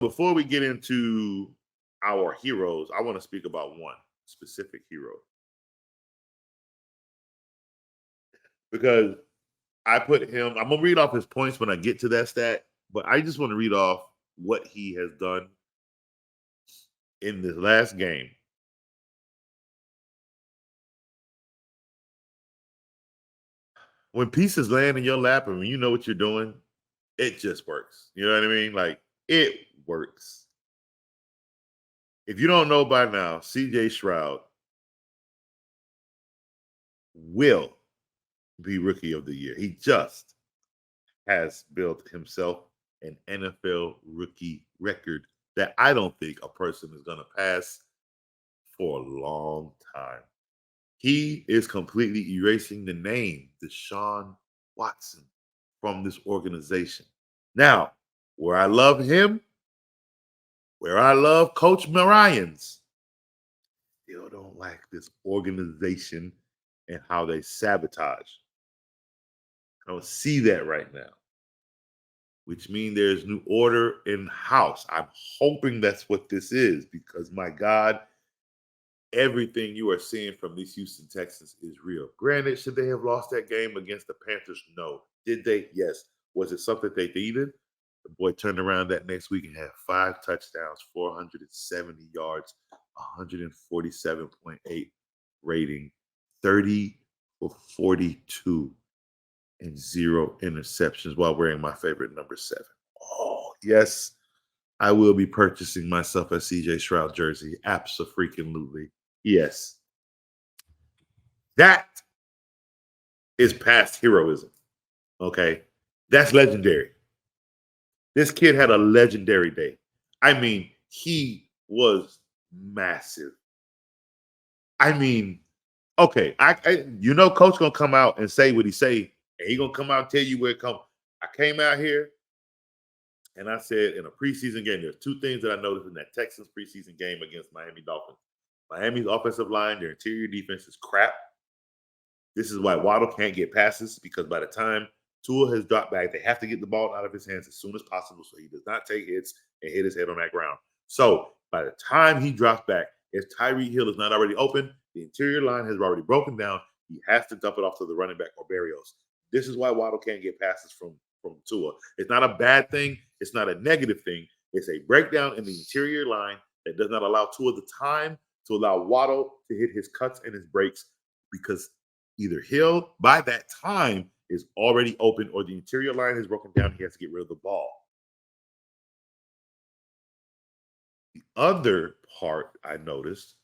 before we get into our heroes, I want to speak about one specific hero because I put him. I'm gonna read off his points when I get to that stat, but I just want to read off what he has done in this last game. When pieces land in your lap and when you know what you're doing, it just works. You know what I mean? Like it works. If you don't know by now, CJ Stroud will be rookie of the year. He just has built himself an NFL rookie record that I don't think a person is going to pass for a long time. He is completely erasing the name Deshaun Watson from this organization. Now, where I love him, where I love Coach Marions, still don't like this organization and how they sabotage. I don't see that right now, which means there's new order in house. I'm hoping that's what this is because, my God, everything you are seeing from these Houston Texans is real. Granted, should they have lost that game against the Panthers? No. Did they? Yes. Was it something they needed? The boy turned around that next week and had 5 touchdowns, 470 yards, 147.8 rating, 30 for 42, and 0 interceptions while wearing my favorite number 7. Oh, yes. I will be purchasing myself a CJ Stroud jersey. Abso-freaking-lutely. Yes. That is past heroism. Okay. That's legendary. This kid had a legendary day. I mean, he was massive. I mean, okay, Coach gonna come out and say what he say, and he gonna come out and tell you where it come. I came out here and I said in a preseason game, there's 2 things that I noticed in that Texans preseason game against Miami Dolphins. Miami's offensive line, their interior defense is crap. This is why Waddle can't get passes because by the time Tua has dropped back, they have to get the ball out of his hands as soon as possible so he does not take hits and hit his head on that ground. So by the time he drops back, if Tyreek Hill is not already open, the interior line has already broken down. He has to dump it off to the running back or Barrios. This is why Waddle can't get passes from Tua. It's not a bad thing. It's not a negative thing. It's a breakdown in the interior line that does not allow Tua the time to allow Waddle to hit his cuts and his breaks because either Hill, by that time, is already open or the interior line has broken down. He has to get rid of the ball. The other part I noticed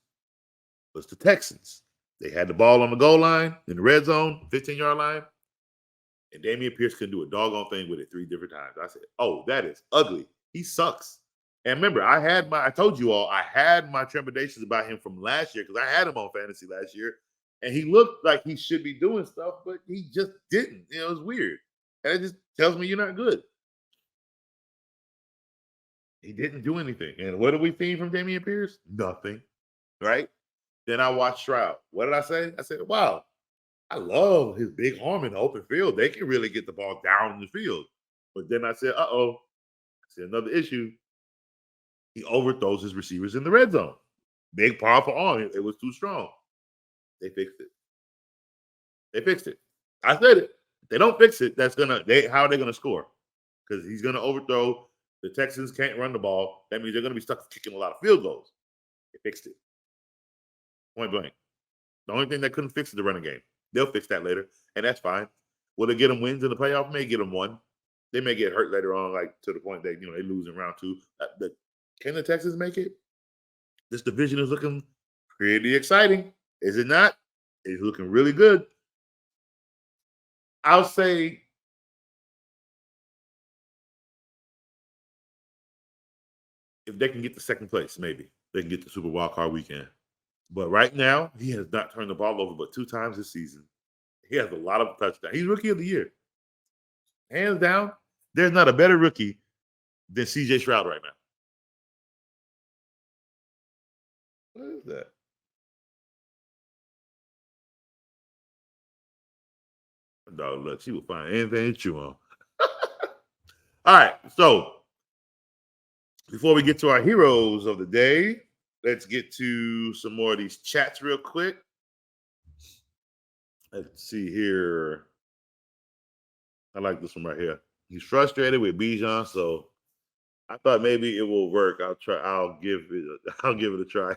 was the Texans. They had the ball on the goal line in the red zone, 15-yard line, and Dameon Pierce couldn't do a doggone thing with it 3 different times. I said, oh, that is ugly. He sucks. And remember, I told you all, I had my trepidations about him from last year because I had him on fantasy last year. And he looked like he should be doing stuff, but he just didn't. It was weird. And it just tells me you're not good. He didn't do anything. And what did we see from Dameon Pierce? Nothing. Right? Then I watched Stroud. What did I say? I said, wow, I love his big arm in the open field. They can really get the ball down the field. But then I said, uh-oh. I said, another issue. He overthrows his receivers in the red zone. Big, powerful arm. It was too strong. They fixed it. They fixed it. I said it. If they don't fix it, how are they gonna score? Because he's gonna overthrow. The Texans can't run the ball. That means they're gonna be stuck kicking a lot of field goals. They fixed it. Point blank. The only thing they couldn't fix is the running game. They'll fix that later, and that's fine. Will they get them wins in the playoff? May get them 1. They may get hurt later on, like to the point that they lose in round 2. Can the Texans make it? This division is looking pretty exciting, is it not? It's looking really good. I'll say if they can get to second place, maybe they can get the Super Wild Card weekend. But right now, he has not turned the ball over but 2 times this season. He has a lot of touchdowns. He's rookie of the year. Hands down, there's not a better rookie than CJ Stroud right now. What is that? Dog, look, she will find anything to chew on. All right, so Before we get to our heroes of the day, let's get to some more of these chats real quick. Let's see here. I like this one right here. He's frustrated with Bijan, so I thought maybe it will work. I'll try. I'll give it. I'll give it a try.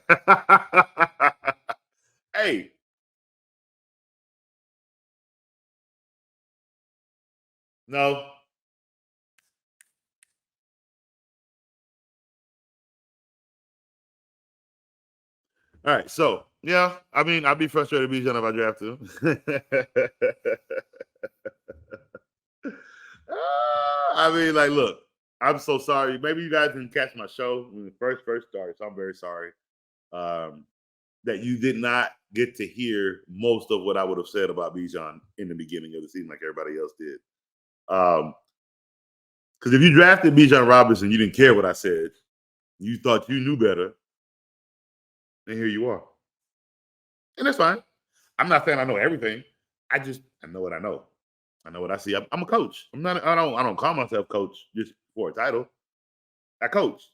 Hey, no. All right. So yeah, I mean, I'd be frustrated with Bijan if I drafted him. I mean, like, look, I'm so sorry. Maybe you guys didn't catch my show when it first started, so I'm very sorry um, that you did not get to hear most of what I would have said about Bijan in the beginning of the season, like everybody else did. Because if you drafted Bijan Robinson, you didn't care what I said. You thought you knew better, and here you are, and that's fine. I'm not saying I know everything. I know what I know. I know what I see. I'm a coach. I'm not. I don't call myself coach just for a title. I coach.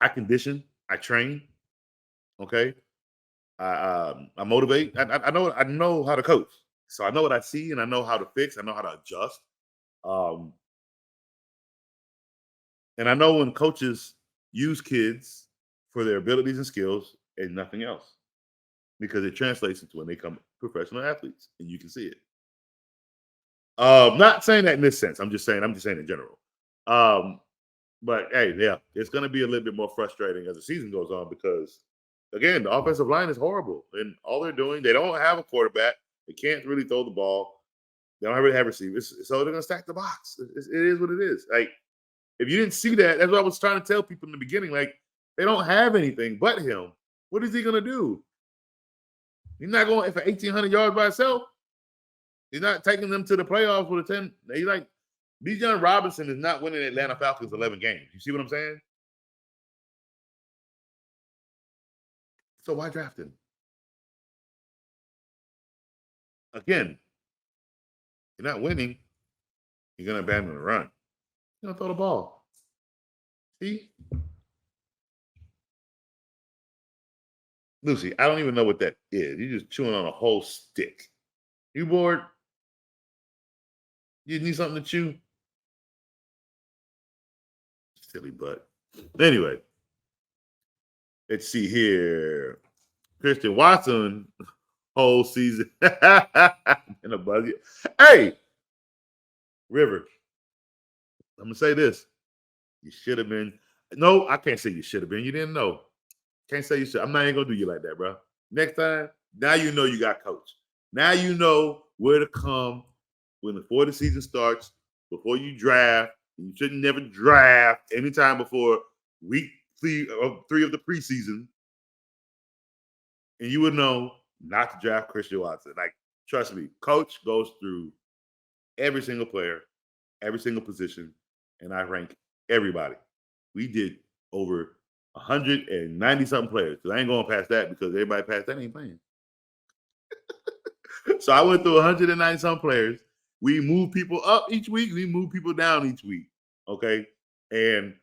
I condition. I train. Okay. I motivate. I know how to coach. So I know what I see, and I know how to fix. I know how to adjust. Um, and I know when coaches use kids for their abilities and skills and nothing else, because it translates into when they become professional athletes, and you can see it. Not saying that in this sense. I'm just saying in general. Um, but hey, yeah, it's going to be a little bit more frustrating as the season goes on because, again, the offensive line is horrible, and all they're doing, they don't have a quarterback. They can't really throw the ball. They don't really have receivers, so they're going to stack the box. It is what it is. Like, if you didn't see that, that's what I was trying to tell people in the beginning. Like, they don't have anything but him. What is he going to do? He's not going for 1,800 yards by himself. He's not taking them to the playoffs with a 10. He's like, Bijan Robinson is not winning Atlanta Falcons 11 games. You see what I'm saying? So why draft him? Again, you're not winning. You're going to abandon the run. You're going to throw the ball. See? Lucy, I don't even know what that is. You're just chewing on a whole stick. You bored? You need something to chew? Silly butt. Anyway, let's see here. Christian Watson, whole season in a budget. Hey, River, I'm gonna say this. You should have been. No, I can't say you should have been. You didn't know. Can't say you should. I'm not even gonna do you like that, bro. Next time, now you know you got coach. Now you know where to come before the season starts, before you draft. You should never draft anytime before week three of the preseason, and you would know not to draft Christian Watson. Like, trust me, coach goes through every single player, every single position, and I rank everybody. We did over 190 something players because I ain't going past that because everybody past that ain't playing. So I went through 190 some players. We move people up each week. We move people down each week. Okay. And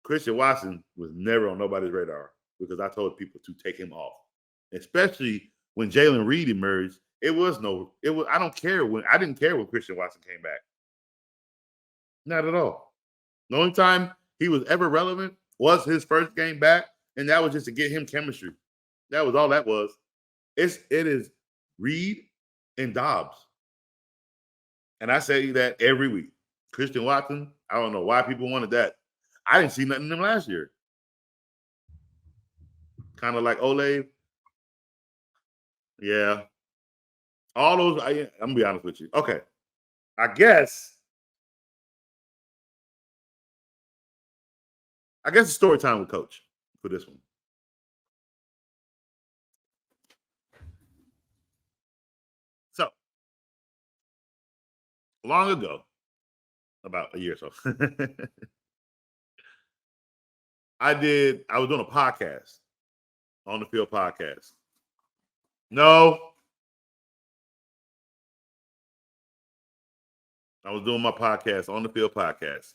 Christian Watson was never on nobody's radar because I told people to take him off, especially when Jalen Reed emerged. I don't care I didn't care when Christian Watson came back. Not at all. The only time he was ever relevant was his first game back, and that was just to get him chemistry. That was all that was. It is Reed and Dobbs. And I say that every week. Christian Watson, I don't know why people wanted that. I didn't see nothing in him last year. Kind of like Olave. Yeah. All those, I'm going to be honest with you. Okay. I guess it's story time with Coach for this one. So, long ago, about a year or so, I was doing a podcast, on the field podcast. No, I was doing my podcast, on the field podcast.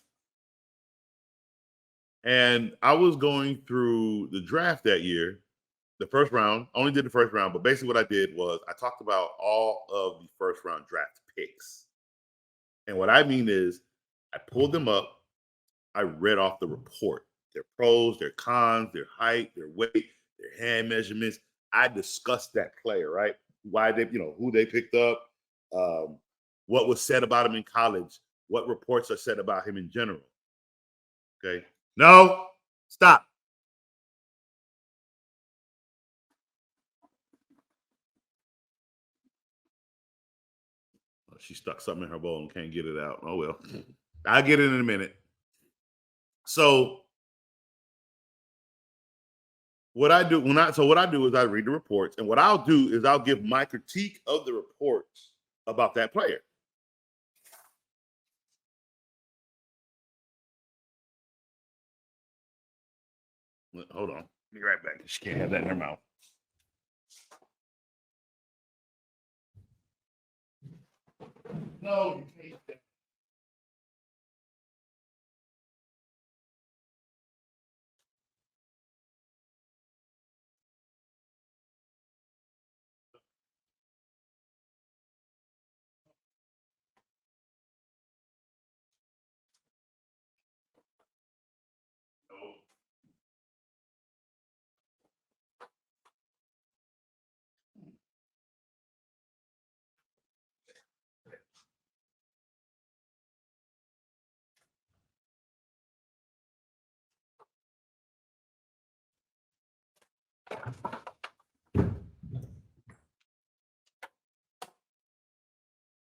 And I was going through the draft that year, the first round. Only did the first round, but basically what I did was I talked about all of the first round draft picks. And what I mean is I pulled them up, I read off the report, their pros, their cons, their height, their weight, their hand measurements. I discussed that player, right? Why they, who they picked up, um, what was said about him in college, what reports are said about him in general. Okay. No, stop. Oh, she stuck something in her bowl and can't get it out. Oh well. I'll get it in a minute. So what I do is I read the reports, and what I'll do is I'll give my critique of the reports about that player. Hold on. Be right back. She can't have that in her mouth. No, you can't. No.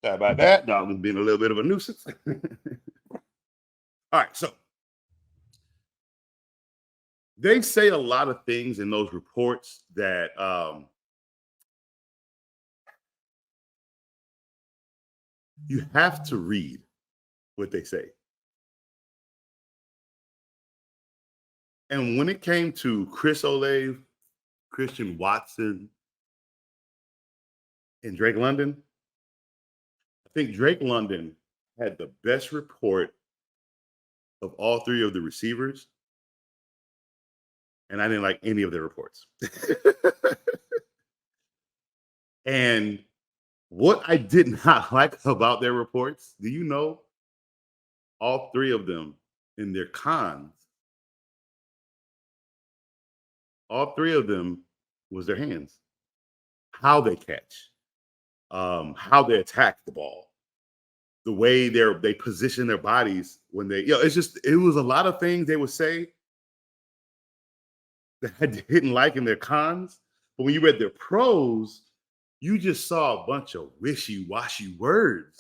Sorry about that. Dog was being a little bit of a nuisance. All right, so they say a lot of things in those reports that you have to read what they say. And when it came to Chris Olave, Christian Watson, and Drake London, I think Drake London had the best report of all three of the receivers, and I didn't like any of their reports. And what I did not like about their reports, do you know? All three of them in their cons, all three of them was their hands, how they catch, how they attack the ball, the way they position their bodies when they, it was a lot of things they would say that I didn't like in their cons. But when you read their pros, you just saw a bunch of wishy-washy words.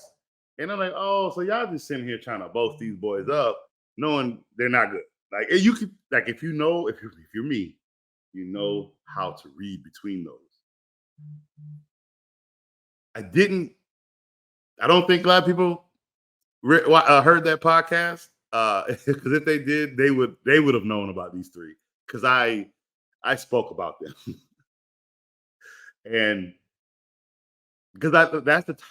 And I'm like, oh, so y'all just sitting here trying to boast these boys up, knowing they're not good. Like you could, like if you're me, you know how to read between those. I didn't. I don't think a lot of people heard that podcast. Because if they did, they would have known about these three. Because I spoke about them, and because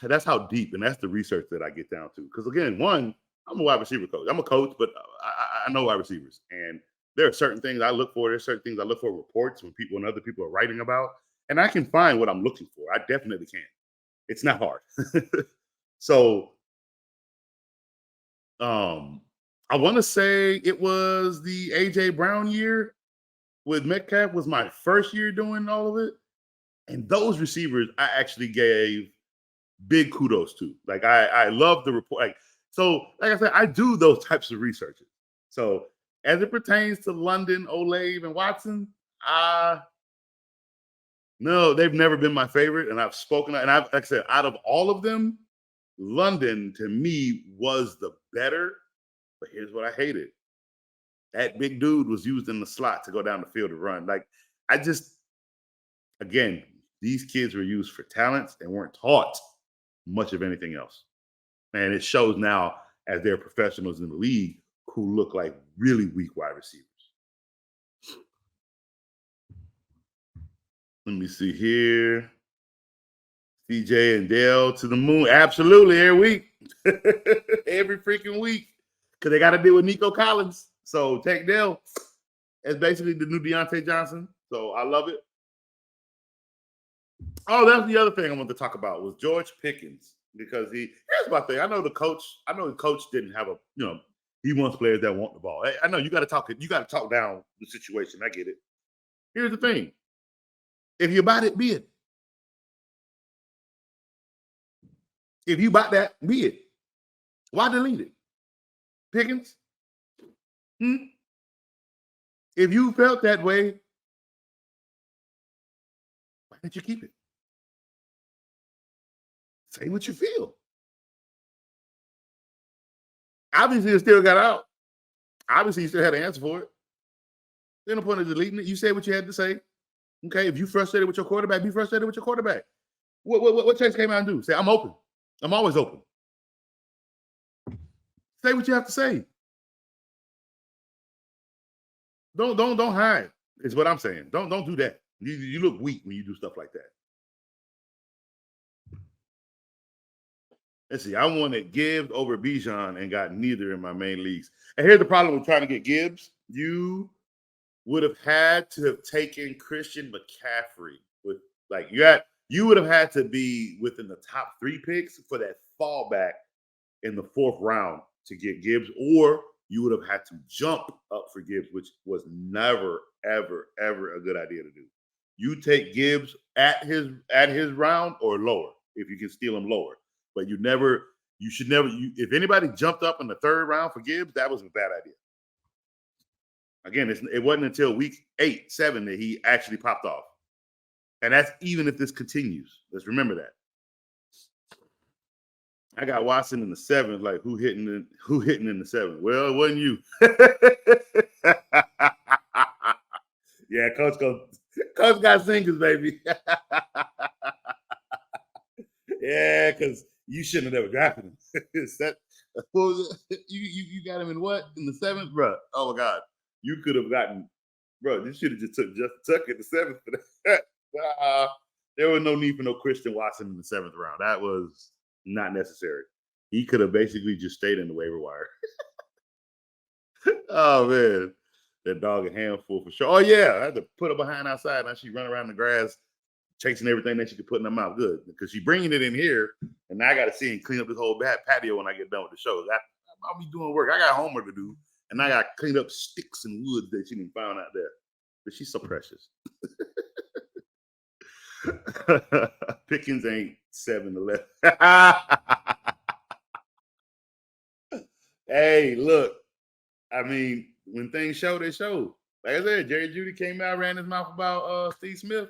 that's how deep and that's the research that I get down to. Because again, one, I'm a wide receiver coach. I'm a coach, but I know wide receivers, and there are certain things I look for. There's certain things I look for reports when other people are writing about, and I can find what I'm looking for. I definitely can. It's not hard. So, I want to say it was the AJ Brown year with Metcalf was my first year doing all of it, and those receivers I actually gave big kudos to. Like I love the report. Like I said, I do those types of researches. So as it pertains to London, Olave, and Watson, no, they've never been my favorite. And I've spoken, and I've like I said, out of all of them, London to me was the better. But here's what I hated. That big dude was used in the slot to go down the field to run. Like I just again, these kids were used for talents and weren't taught much of anything else. And it shows now as they're professionals in the league who look like really weak wide receivers. Let me see here. CJ and Dale to the moon. Absolutely, every week. Every freaking week. Because they got to deal with Nico Collins. So Tank Dell is basically the new Deontay Johnson. So I love it. Oh, that's the other thing I wanted to talk about was George Pickens because here's my thing. I know the coach didn't have he wants players that want the ball. I know you got to talk down the situation. I get it. Here's the thing. If you about it, be it. If you bought that, be it. Why delete it? Pickens? If you felt that way, why didn't you keep it? Say what you feel. Obviously, it still got out. Obviously, you still had an answer for it. There's no point in deleting it. You said what you had to say. Okay, if you frustrated with your quarterback, be frustrated with your quarterback. What Chase came out and do? Say, I'm open. I'm always open. Say what you have to say. Don't hide. Is what I'm saying. Don't do that. You look weak when you do stuff like that. Let's see. I wanted Gibbs over Bijan and got neither in my main leagues. And here's the problem with trying to get Gibbs. You would have had to have taken Christian McCaffrey with you would have had to be within the top 3 picks for that fallback in the 4th round to get Gibbs, or you would have had to jump up for Gibbs, which was never, ever, ever a good idea to do. You take Gibbs at his round or lower if you can steal him lower. But if anybody jumped up in the 3rd round for Gibbs, that was a bad idea. Again, it wasn't until week 8, 7 that he actually popped off. And that's even if this continues. Let's remember that. I got Watson in the 7th. Like, who hitting in the 7th? Well, it wasn't you. Yeah, Coach got singers, baby. Yeah, because you shouldn't have ever drafted him. You got him in what? In the 7th? Bro, oh my God. You could have gotten, bro, you should have just took Tuck in the 7th for that. There was no need for no Christian Watson in the 7th round. That was not necessary. He could have basically just stayed in the waiver wire. Oh, man. That dog a handful for sure. Oh, yeah. I had to put her behind outside. Now she run around the grass chasing everything that she could put in her mouth. Good. Because she bringing it in here, and now I got to see and clean up this whole patio when I get done with the show. I'll be doing work. I got homework to do, and I got to clean up sticks and wood that she didn't found out there. But she's so precious. Pickens ain't 7-11. Hey, look. I mean, when things show, they show. Like I said, Jerry Jeudy came out, ran his mouth about Steve Smith.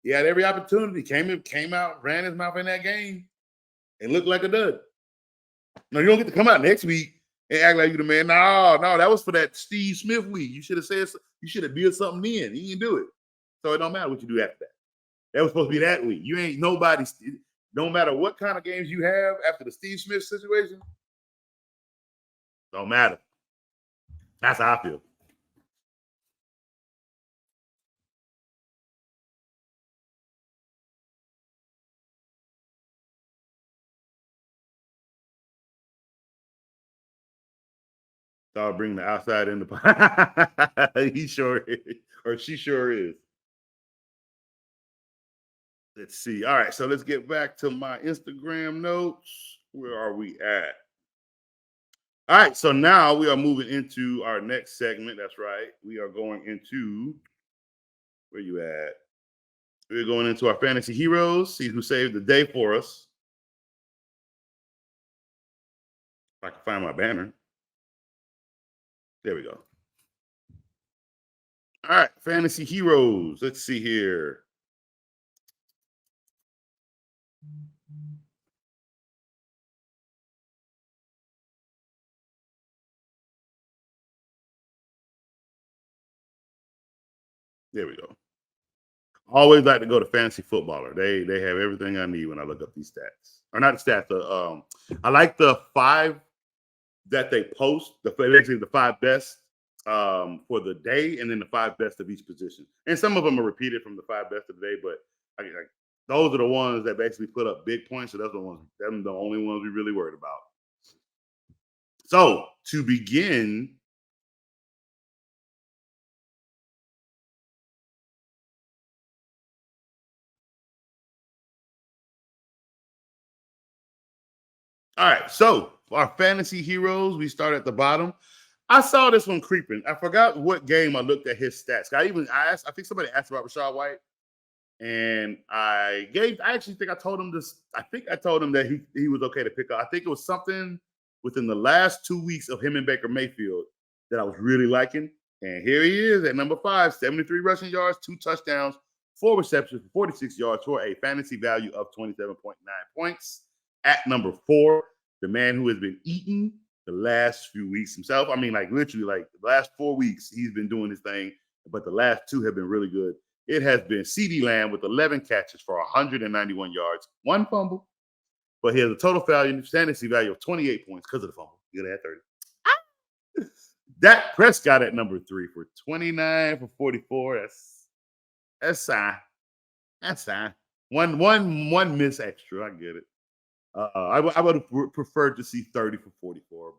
He had every opportunity. Came out, ran his mouth in that game, and looked like a dud. No, you don't get to come out next week and act like you the man. No, that was for that Steve Smith week. You should have said, you should have did something then. You didn't do it. So it don't matter what you do after that. That was supposed to be that week. You ain't nobody. No matter what kind of games you have after the Steve Smith situation, don't matter. That's how I feel. So I'll bring the outside in the he sure is, or she sure is. Let's see. All right, so let's get back to my Instagram notes. Where are we at? All right, so now we are moving into our next segment. That's right. We are going into, where you at? We're going into our fantasy heroes, see who saved the day for us. If I can find my banner. There we go. All right, fantasy heroes. Let's see here. There we go. Always like to go to Fantasy Footballer. They have everything I need when I look up these stats. Or not the stats. I like the 5 that they post. Basically the 5 best for the day, and then the 5 best of each position. And some of them are repeated from the 5 best of the day, but those are the ones that basically put up big points. So that's the only ones we really worried about. So to begin All right, so for our fantasy heroes, we start at the bottom. I saw this one creeping. I forgot what game I looked at his stats. I asked, I think somebody asked about Rashad White, and I actually think I told him this. I think I told him that he was okay to pick up. I think it was something within the last 2 weeks of him and Baker Mayfield that I was really liking. And here he is at number 5, 73 rushing yards, 2 touchdowns, 4 receptions for 46 yards for a fantasy value of 27.9 points. At number 4, the man who has been eating the last few weeks himself. I mean, like literally, like the last 4 weeks, he's been doing his thing, but the last 2 have been really good. It has been CeeDee Lamb with 11 catches for 191 yards, 1 fumble, but he has a total fantasy value of 28 points because of the fumble. He could have had 30. Dak Prescott at number 3 for 29 for 44. That's fine. That's fine. One miss extra. I get it. I would have preferred to see 30 for 44,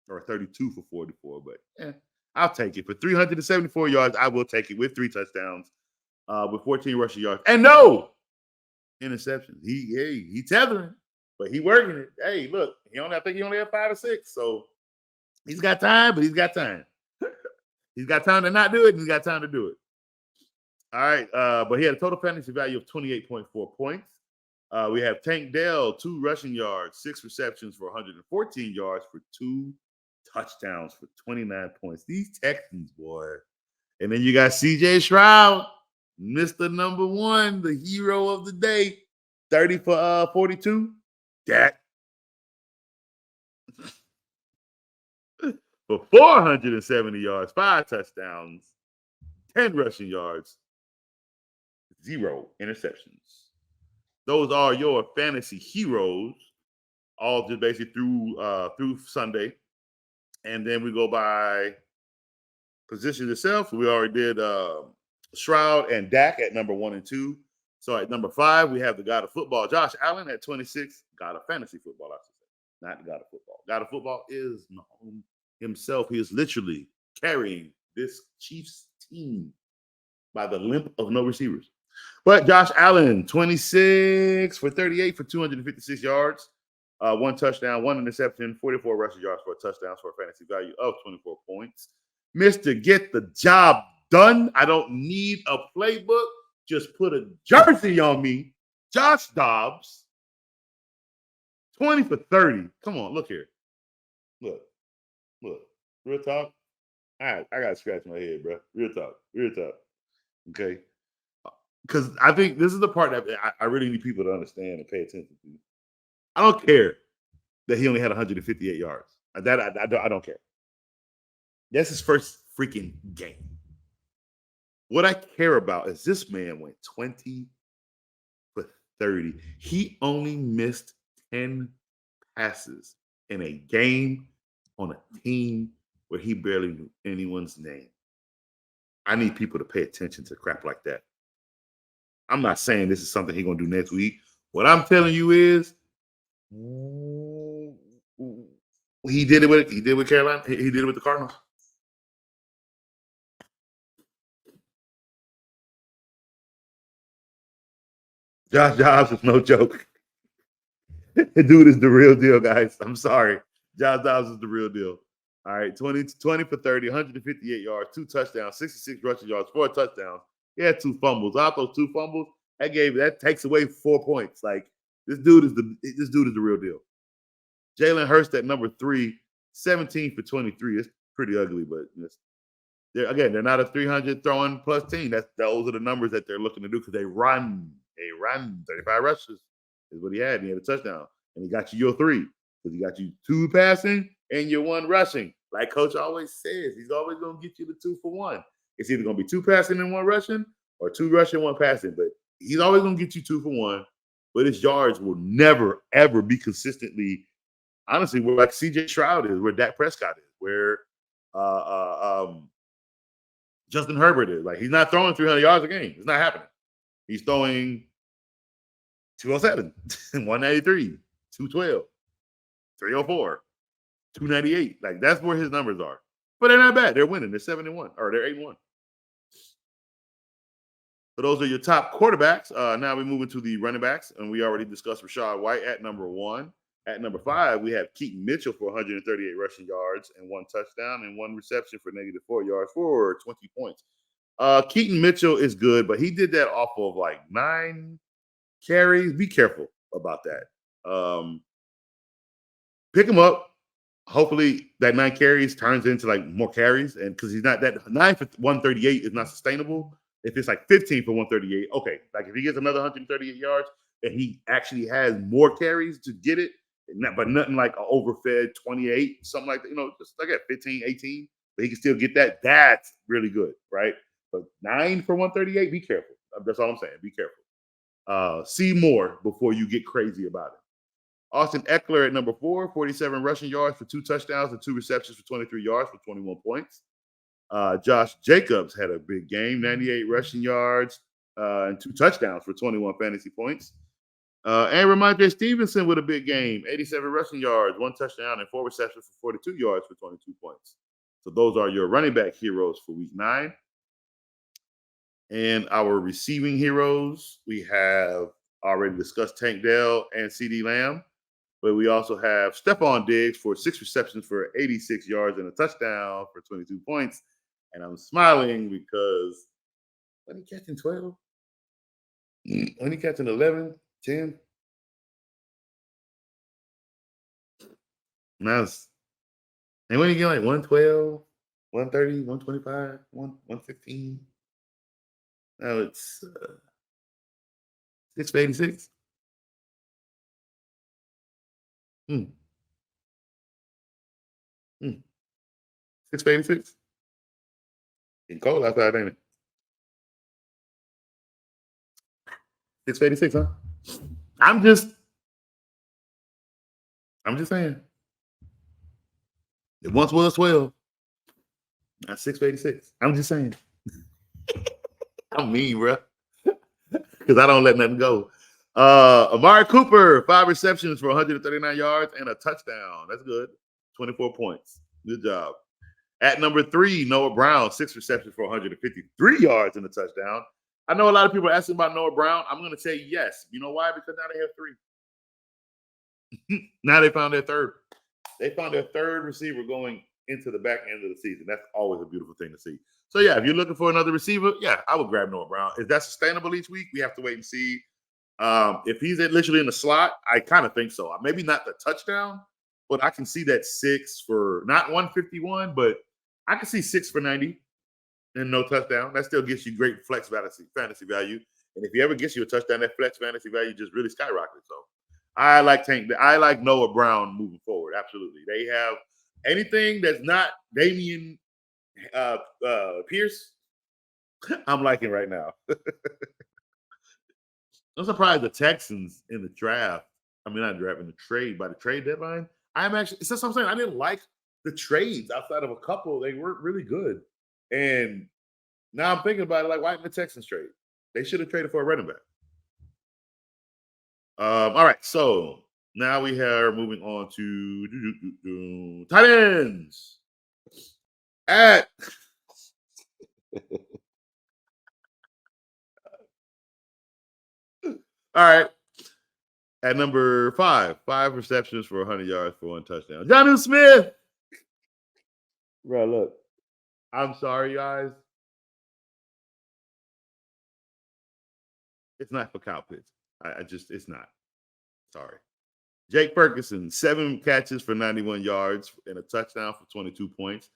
or 32 for 44, but I'll take it. For 374 yards, I will take it with 3 touchdowns, with 14 rushing yards. And no interceptions. He tethering, but he working it. Hey, look, I think he only had 5 or 6. So he's got time, but he's got time. He's got time to not do it, and he's got time to do it. All right. But he had a total fantasy value of 28.4 points. We have Tank Dell, 2 rushing yards, 6 receptions for 114 yards for 2 touchdowns for 29 points. These Texans, boy. And then you got CJ Stroud, Mr. Number 1, the hero of the day, 30 for 42. Dak. For 470 yards, 5 touchdowns, 10 rushing yards, 0 interceptions. Those are your fantasy heroes, all just basically through Sunday. And then we go by position itself. We already did Stroud and Dak at number 1 and 2. So at number 5, we have the God of football, Josh Allen at 26. God of fantasy football, I should say. Not the God of football. God of football is Mahomes himself. He is literally carrying this Chiefs team by the limp of no receivers. But Josh Allen, 26 for 38 for 256 yards, 1 touchdown, 1 interception, 44 rushing yards for a touchdown for a fantasy value of 24 points. Mr. Get the job done. I don't need a playbook. Just put a jersey on me. Josh Dobbs, 20 for 30. Come on, look here. Look. Real talk. All right, I got to scratch my head, bro. Real talk. Okay. Because I think this is the part that I really need people to understand and pay attention to. I don't care that he only had 158 yards. I don't care. That's his first freaking game. What I care about is this man went 20 for 30. He only missed 10 passes in a game on a team where he barely knew anyone's name. I need people to pay attention to crap like that. I'm not saying this is something he's going to do next week. What I'm telling you is he did it with Carolina. He did it with the Cardinals. Josh Dobbs is no joke. The dude is the real deal, guys. I'm sorry. Josh Dobbs is the real deal. All right, 20 for 30, 158 yards, 2 touchdowns, 66 rushing yards, 4 touchdowns. He had 2 fumbles. Out those 2 fumbles, that takes away 4 points. Like this dude is the real deal. Jalen Hurts at number 3, 17 for 23. It's pretty ugly, but they're not a 300 throwing plus team. Those are the numbers that they're looking to do because they run. 35 rushes is what he had. And he had a touchdown, and he got you your 3 because he got you 2 passing and your 1 rushing. Like Coach always says, he's always going to get you the 2 for 1. It's either going to be 2 passing and 1 rushing, or 2 rushing, 1 passing. But he's always going to get you 2 for 1. But his yards will never ever be consistently. Honestly, where like CJ Stroud is, where Dak Prescott is, where Justin Herbert is. Like he's not throwing 300 yards a game. It's not happening. He's throwing 207, 193, 212, 304, 298. Like that's where his numbers are. But they're not bad. They're winning. They're 7-1, or they're 8-1. So those are your top quarterbacks. Now we move into the running backs, and we already discussed Rashad White at number 1. At number 5, we have Keaton Mitchell for 138 rushing yards and 1 touchdown and 1 reception for -4 yards for 20 points. Keaton Mitchell is good, but he did that off of like 9 carries. Be careful about that. Pick him up. Hopefully that 9 carries turns into like more carries, and because he's not that 9 for 138 is not sustainable. If it's like 15 for 138, okay. Like if he gets another 138 yards and he actually has more carries to get it, but nothing like an overfed 28, something like that, just like at 15, 18, but he can still get that. That's really good, right? But 9 for 138, be careful. That's all I'm saying. Be careful. See more before you get crazy about it. Austin Eckler at number 4, 47 rushing yards for 2 touchdowns and 2 receptions for 23 yards for 21 points. Josh Jacobs had a big game, 98 rushing yards and 2 touchdowns for 21 fantasy points. And Ramondre Stevenson with a big game, 87 rushing yards, 1 touchdown and 4 receptions for 42 yards for 22 points. So those are your running back heroes for week 9. And our receiving heroes, we have already discussed Tank Dell and CeeDee Lamb. But we also have Stephon Diggs for 6 receptions for 86 yards and a touchdown for 22 points. And I'm smiling because when he catching 12, when he catching 11, 10, now and when you get like 112, 130, 125, 115, now it's 6 for 86. 6 for 86. Getting cold outside, ain't it? 6 for 86, huh? I'm just saying. It once was 12. Now 6 for 86. I'm just saying. I'm mean, bro. Because I don't let nothing go. Amari Cooper, 5 receptions for 139 yards and a touchdown. That's good. 24 points. Good job. At number 3, Noah Brown, 6 receptions for 153 yards and a touchdown. I know a lot of people are asking about Noah Brown. I'm going to say yes. You know why? Because now they have 3. Now they found their third. They found their third receiver going into the back end of the season. That's always a beautiful thing to see. So, yeah, if you're looking for another receiver, yeah, I would grab Noah Brown. Is that sustainable each week? We have to wait and see. If he's literally in the slot, I kind of think so. Maybe not the touchdown, but I can see that 6 for not 151, but I can see 6 for 90 and no touchdown. That still gives you great flex fantasy value. And if he ever gets you a touchdown, that flex fantasy value just really skyrockets. So I like Noah Brown moving forward. Absolutely. They have anything that's not Damian Pierce, I'm liking right now. I'm surprised the Texans in the draft. I mean, not draft, in the trade, by the trade deadline. It's just something I didn't like the trades outside of a couple. They weren't really good. And now I'm thinking about it, like, why didn't the Texans trade? They should have traded for a running back. All right, so now we are moving on to tight ends. At all right. At number 5, 5 receptions for 100 yards for 1 touchdown. Jonnu Smith. Bro, look. I'm sorry, guys. It's not for Kyle Pitts. It's not. Sorry. Jake Ferguson, 7 catches for 91 yards and a touchdown for 22 points.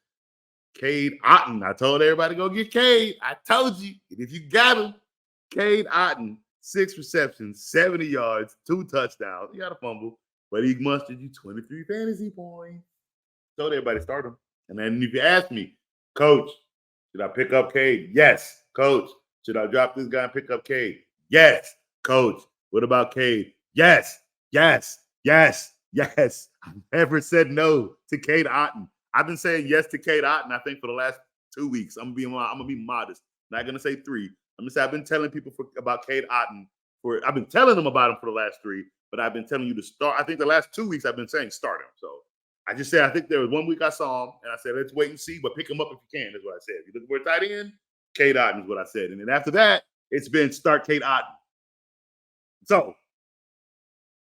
Cade Otton. I told everybody to go get Cade. I told you. And if you got him, Cade Otton, 6 receptions, 70 yards, 2 touchdowns. He got a fumble, but he mustered you 23 fantasy points. Told everybody to start him. And then if you ask me, Coach, should I pick up Cade? Yes. Coach, should I drop this guy and pick up Cade? Yes. Coach, what about Cade? Yes. Yes. Yes. Yes. I never said no to Cade Otton. I've been saying yes to Cade Otton, I think, for the last 2 weeks. I'm gonna be modest. Not gonna say 3. I'm gonna say I've been telling people about Cade Otton I've been telling them about him for the last 3, but I've been telling you to start. I think the last 2 weeks I've been saying start him. So I just said I think there was 1 week I saw him and I said let's wait and see, but pick him up if you can. Is what I said. If you're looking for a tight end, Cade Otton is what I said. And then after that, it's been start Cade Otton. So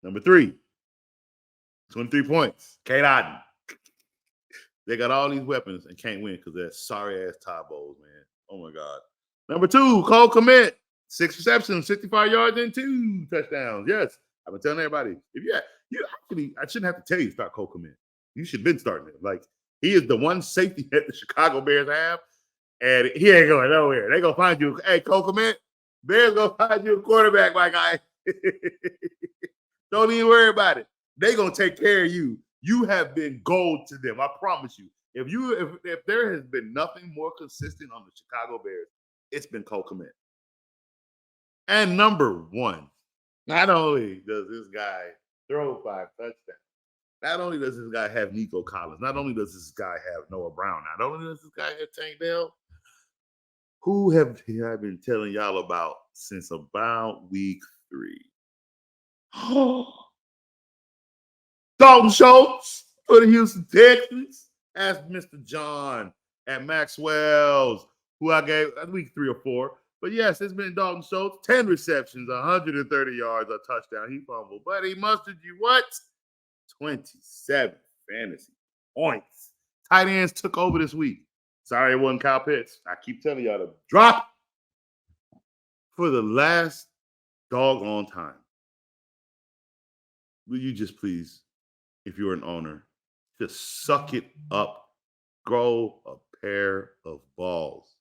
number 3, 23 points. Kate Otten. They got all these weapons and can't win because they're sorry ass tie bowls, man. Oh my God. Number 2, Cole Kmet. 6 receptions, 65 yards, and 2 touchdowns. Yes. I've been telling everybody. I shouldn't have to tell you to start Cole Kmet. You should have been starting him. Like, he is the one safety that the Chicago Bears have, and he ain't going nowhere. They gonna find you. Hey, Cole Kmet, Bears gonna find you a quarterback, my guy. Don't even worry about it. They gonna take care of you. You have been gold to them. I promise you. If there has been nothing more consistent on the Chicago Bears, it's been Cole Kmet. And number 1, not only does this guy throw 5 touchdowns, not only does this guy have Nico Collins, not only does this guy have Noah Brown, not only does this guy have Tank Dell, who have I been telling y'all about since about week 3? Dalton Schultz for the Houston Texans. Ask Mr. John at Maxwell's, who I gave week 3 or 4. But yes, it's been Dalton Schultz. 10 receptions, 130 yards, a touchdown. He fumbled, but he mustered you what? 27 fantasy points. Tight ends took over this week. Sorry it wasn't Kyle Pitts. I keep telling y'all to drop for the last doggone time. Will you just please, if you're an owner, just suck it up, grow a pair of balls,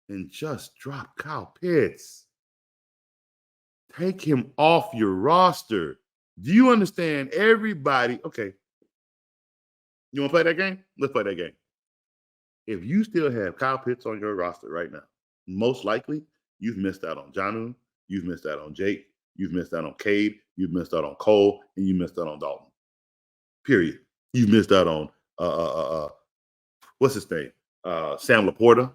and just drop Kyle Pitts. Take him off your roster. Do you understand? Everybody, okay. You want to play that game? Let's play that game. If you still have Kyle Pitts on your roster right now, most likely you've missed out on Jonnu, you've missed out on Jake, you've missed out on Cade, you've missed out on Cole, and you missed out on Dalton. Period. You missed out on what's his name? Sam Laporta.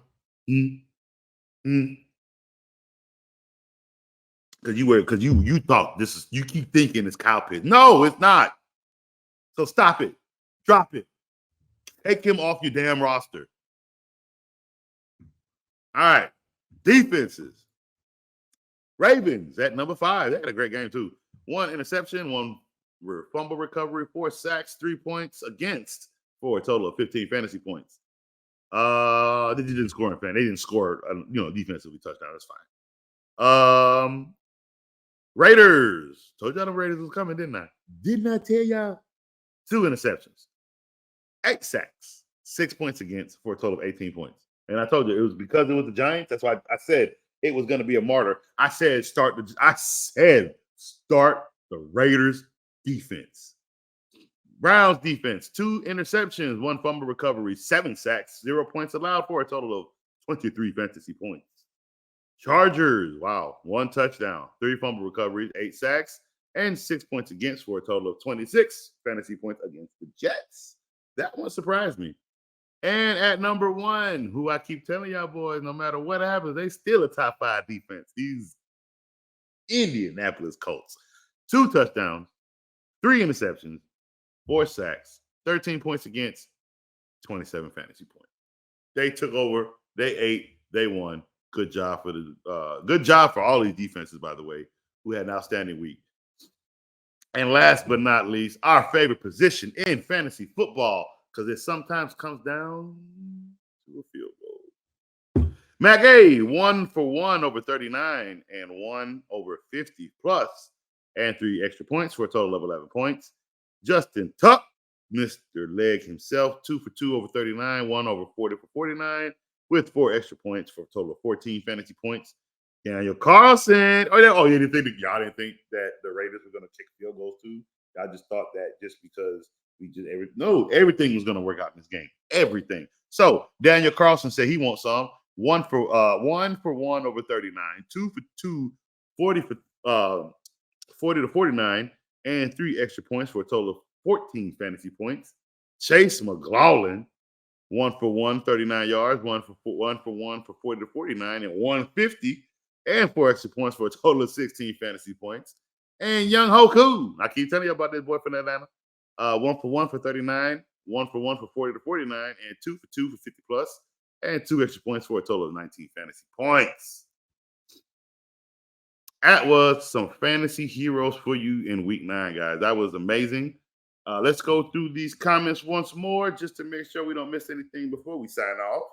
Because you thought this is, you keep thinking it's Kyle Pitts. No, it's not. So stop it. Drop it. Take him off your damn roster. All right. Defenses. Ravens at number 5. They had a great game too. 1 interception, 1 fumble recovery, 4 sacks, 3 points against for a total of 15 fantasy points. They didn't score in fan. They didn't score, defensively touchdown. That's fine. Raiders. Told y'all the Raiders was coming, didn't I? Didn't I tell y'all? 2 interceptions, 8 sacks, 6 points against for a total of 18 points. And I told you it was because it was the Giants. That's why I said it was going to be a martyr. I said start the Raiders defense. Browns defense, 2 interceptions, 1 fumble recovery, 7 sacks, 0 points allowed for a total of 23 fantasy points. Chargers, 1 touchdown, 3 fumble recoveries, 8 sacks, and 6 points against for a total of 26 fantasy points against the Jets. That one surprised me. And at number 1, who I keep telling y'all boys, no matter what happens, they still a top 5 defense. These Indianapolis Colts. 2 touchdowns, 3 interceptions, 4 sacks, 13 points against, 27 fantasy points. They took over. They ate. They won. Good job for all these defenses, by the way, who had an outstanding week. And last but not least, our favorite position in fantasy football, because it sometimes comes down to a field goal. Matt Gay, 1 for 1 over 39 and 1 over 50 plus, and 3 extra points for a total of 11 points. Justin Tuck, Mr. Leg himself, 2 for 2 over 39, 1 over 40 for 49, with 4 extra points for a total of 14 fantasy points. Daniel Carlson. Y'all didn't think that the Raiders were going to kick field goals too. Y'all just thought that just because everything was going to work out in this game. Everything. So Daniel Carlson said he wants some. 1 for 1 over 39, 2 for 2, 40 to 49, and 3 extra points for a total of 14 fantasy points. Chase McLaughlin, 1 for 1, 39 yards, 1 for 1 for 40 to 49, and 150, and 4 extra points for a total of 16 fantasy points. And Young Hoku, I keep telling you about this boy from Atlanta. 1 for 1 for 39, 1 for 1 for 40 to 49, and 2 for 2 for 50 plus, and 2 extra points for a total of 19 fantasy points. That was some fantasy heroes for you in week 9, guys. That was amazing. Let's go through these comments once more just to make sure we don't miss anything before we sign off.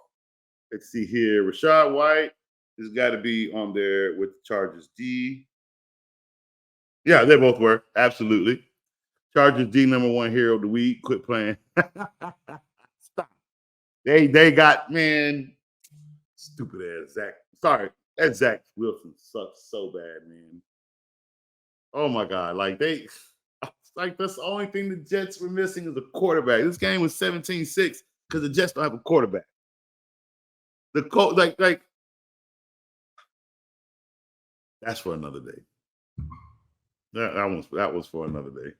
Let's see here. Rashad White has got to be on there with the Chargers D. Yeah, they both were. Absolutely. Chargers D #1 hero of the week. Quit playing. Stop. They got, man, stupid ass Zach. Sorry, that Zach Wilson sucks so bad, man. Oh my God. Like that's the only thing the Jets were missing is a quarterback. This game was 17-6 because the Jets don't have a quarterback. That's for another day. That was for another day.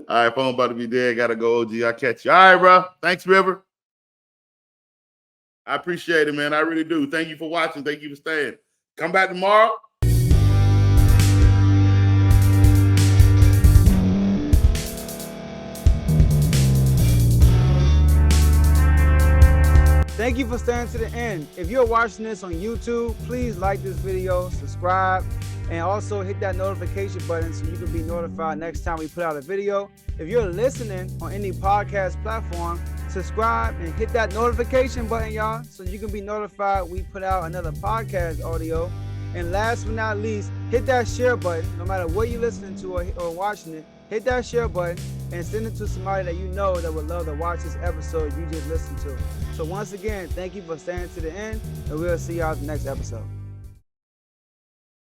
All right, phone about to be dead. Gotta go, OG. I'll catch you. All right, bro. Thanks, River. I appreciate it, man. I really do. Thank you for watching. Thank you for staying. Come back tomorrow. Thank you for staying to the end. If you're watching this on YouTube, please like this video, subscribe, and also hit that notification button so you can be notified next time we put out a video. If you're listening on any podcast platform, subscribe and hit that notification button, y'all, so you can be notified we put out another podcast audio. And last but not least, hit that share button. No matter what you're listening to or watching it, hit that share button and send it to somebody that you know that would love to watch this episode you just listened to. So once again, thank you for staying to the end, and we'll see y'all at the next episode.